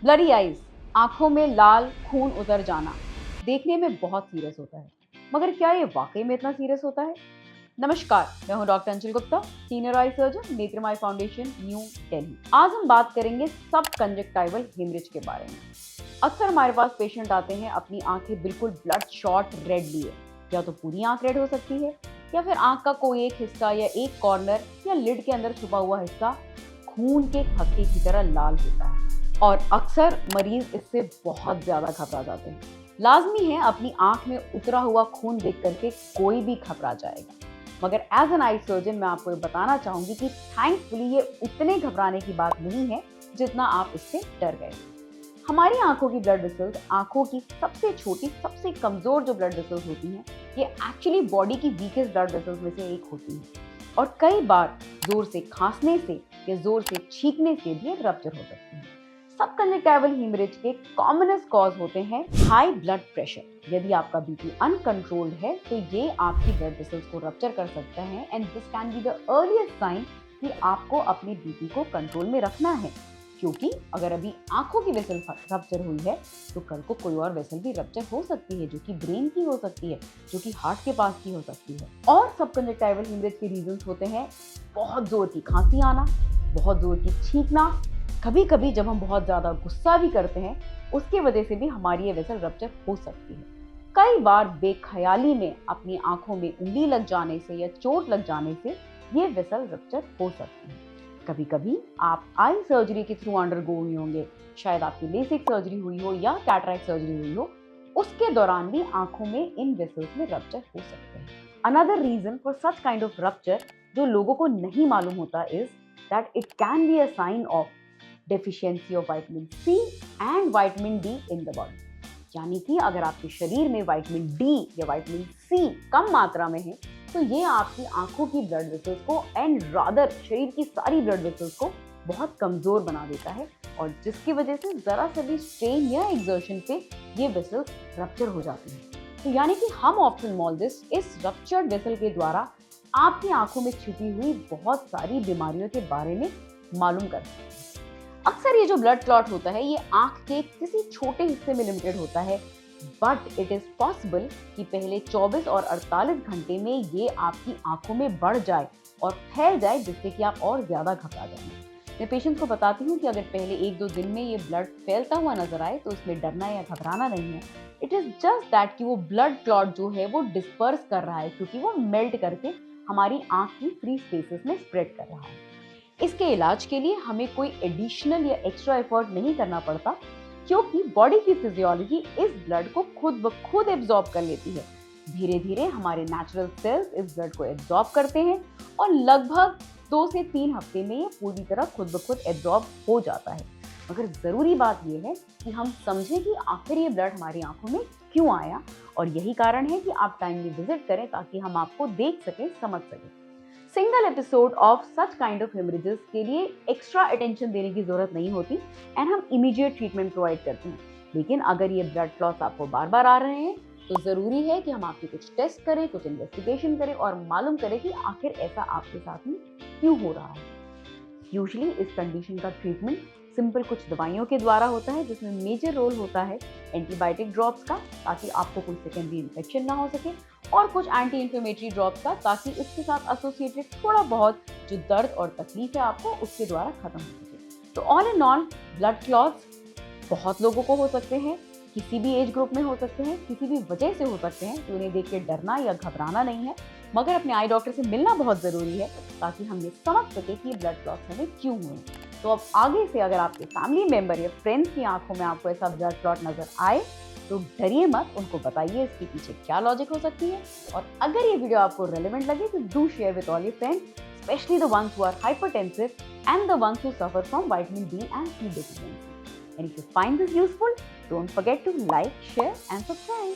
Bloody eyes, आंखों में लाल खून उतर जाना, देखने में बहुत सीरियस होता है, मगर क्या ये वाकई में इतना सीरियस होता है? नमस्कार, मैं हूं doctor Anshul Gupta, senior eye surgeon, Netramai Foundation, New Delhi. आज हम बात करेंगे सब कंजक्टाइवल हेमरेज के बारे में। अक्सर हमारे पास पेशेंट आते हैं अपनी आंखें बिल्कुल ब्लड शॉट रेड लिए, या तो पूरी आंख रेड हो सकती है या फिर आंख का कोई एक हिस्सा या एक कॉर्नर या लिड के अंदर छुपा हुआ हिस्सा खून के थक्के की तरह लाल होता है और अक्सर मरीज इससे बहुत ज्यादा घबरा जाते हैं। लाजमी है अपनी आंख में उतरा हुआ खून देख करके कोई भी घबरा जाएगा, मगर एज एन आई सर्जन मैं आपको ये बताना चाहूंगी कि थैंकफुली ये उतने घबराने की बात नहीं है जितना आप इससे डर गए। हमारी आंखों की ब्लड वेसल्स, आंखों की सबसे छोटी सबसे कमजोर जो ब्लड वेसल्स होती हैं, ये एक्चुअली बॉडी की वीकेस्ट ब्लड वेसल्स में से एक होती है और कई बार जोर से खांसने से या जोर से छींकने से भी रप्चर हो सकती है। सब कंजक्टाइवल हेमरेज के कॉमनेस्ट कॉज होते हैं हाई ब्लड प्रेशर। यदि आपका बीपी अनकंट्रोल्ड है तो ये आपकी ब्लड वेसल्स को रप्चर कर सकता है and this can be the earliest sign कि आपको अपने बीपी को कंट्रोल में रखना है, क्योंकि अगर अभी आंखों की वेसल रप्चर हुई है तो कल को कोई और वेसल भी रप्चर हो सकती है, जो कि ब्रेन की हो सकती है, जो कि हार्ट के पास की हो सकती है। और सब कंजक्टाइवल हेमरेज के रीजंस होते हैं बहुत जोर की खांसी आना, बहुत जोर की छींकना, कभी कभी जब हम बहुत ज्यादा गुस्सा भी करते हैं उसकी वजह से भी हमारी ये वेसल रप्चर हो सकती है। कई बार बेख्याली में अपनी आंखों में उंगली लग जाने से या चोट लग जाने से ये वेसल रप्चर हो सकती है। कभी कभी आप आई सर्जरी के थ्रू अंडरगो हुए होंगे, शायद आपकी लेसिक सर्जरी हुई हो या कैटरैक्ट सर्जरी हुई हो, उसके दौरान भी आंखों में इन वेसल्स में रप्चर हो सकते हैं। Another reason for such kind of rupture जो लोगों को नहीं मालूम होता is that it can be a sign of deficiency of vitamin C and vitamin D in the body. यानी कि अगर आपके शरीर में विटामिन डी या विटामिन सी कम मात्रा में है तो ये आपकी आंखों की ब्लड वेसल्स को एंड रादर शरीर की सारी ब्लड वेसल्स को बहुत कमजोर बना देता है और जिसकी वजह से जरा सा भी स्ट्रेन या एक्सर्शन पे ये वेसल्स रप्चर हो जाती हैं। तो यानी कि हम ऑप्थेल्मोलॉजिस्ट इस रप्चर्ड वेसल के द्वारा आपकी आंखों में छिपी हुई बहुत सारी बीमारियों के बारे में मालूम कर सकते हैं। अक्सर ये जो ब्लड क्लॉट होता है ये आंख के किसी छोटे हिस्से में लिमिटेड होता है, बट इट इज पॉसिबल कि पहले 24 और 48 घंटे में ये आपकी आंखों में बढ़ जाए और फैल जाए, जिससे कि आप और ज्यादा घबरा जाएंगे। मैं पेशेंट को बताती हूँ कि अगर पहले 1-2 दिन में ये ब्लड फैलता हुआ नजर आए तो इसमें डरना या घबराना नहीं है। इट इज जस्ट दैट कि वो ब्लड क्लॉट जो है वो डिस्पर्स कर रहा है, क्योंकि वो मेल्ट करके हमारी आंख की फ्री स्पेसेस में स्प्रेड कर रहा है। इसके इलाज के लिए हमें कोई एडिशनल या एक्स्ट्रा एफर्ट नहीं करना पड़ता, क्योंकि बॉडी की फिजियोलॉजी इस ब्लड को खुद ब खुद एब्जॉर्ब कर लेती है। धीरे धीरे हमारे नेचुरल सेल्स इस ब्लड को एब्जॉर्ब करते हैं और लगभग 2 से 3 हफ्ते में ये पूरी तरह खुद ब खुद एब्जॉर्ब हो जाता है। मगर जरूरी बात यह है कि हम समझें कि आखिर ये ब्लड हमारी आंखों में क्यों आया, और यही कारण है कि आप टाइमली विजिट करें ताकि हम आपको देख सकें, समझ सकें। Single episode of such kind of haemorrhages के लिए एक्स्ट्रा अटेंशन देने की जरूरत नहीं होती एंड हम इमीडिएट ट्रीटमेंट प्रोवाइड करते हैं। लेकिन अगर ये ब्लड क्लॉट्स आपको बार बार आ रहे हैं तो जरूरी है कि हम आपके कुछ टेस्ट करें, कुछ इन्वेस्टिगेशन करें और मालूम करें कि आखिर ऐसा आपके साथ में क्यों हो रहा है। यूजुअली इस कंडीशन का ट्रीटमेंट सिंपल कुछ दवाइयों के द्वारा होता है, जिसमें मेजर रोल होता है एंटीबायोटिक ड्रॉप्स का, ताकि आपको कोई सेकेंडरी इन्फेक्शन ना हो सके, और कुछ एंटी इन्फ्लेमेटरी ड्रॉप्स का, ताकि इसके साथ एसोसिएटेड थोड़ा बहुत जो दर्द और तकलीफ है आपको उसके द्वारा खत्म हो सके। तो all in all blood clots बहुत लोगों को हो सकते हैं, किसी भी एज ग्रुप में हो सकते हैं, किसी भी वजह से हो सकते हैं, तो उन्हें देख के डरना या घबराना नहीं है, मगर अपने आई डॉक्टर से मिलना बहुत जरूरी है ताकि हम ये समझ सके कि ये ब्लड क्लॉट्स हमें क्यों हुए। तो अब आगे से अगर आपके फैमिली मेंबर या फ्रेंड्स की आंखों में आपको ऐसा ब्लड क्लॉट नजर आए तो डरिए मत, उनको बताइए इसके पीछे क्या लॉजिक हो सकती है। और अगर ये वीडियो आपको रेलेवेंट लगे तो do share with all your friends, specially the ones who are hypertensive and the ones who suffer from vitamin D and C deficiency. And if you find this useful, don't forget to like, share and subscribe.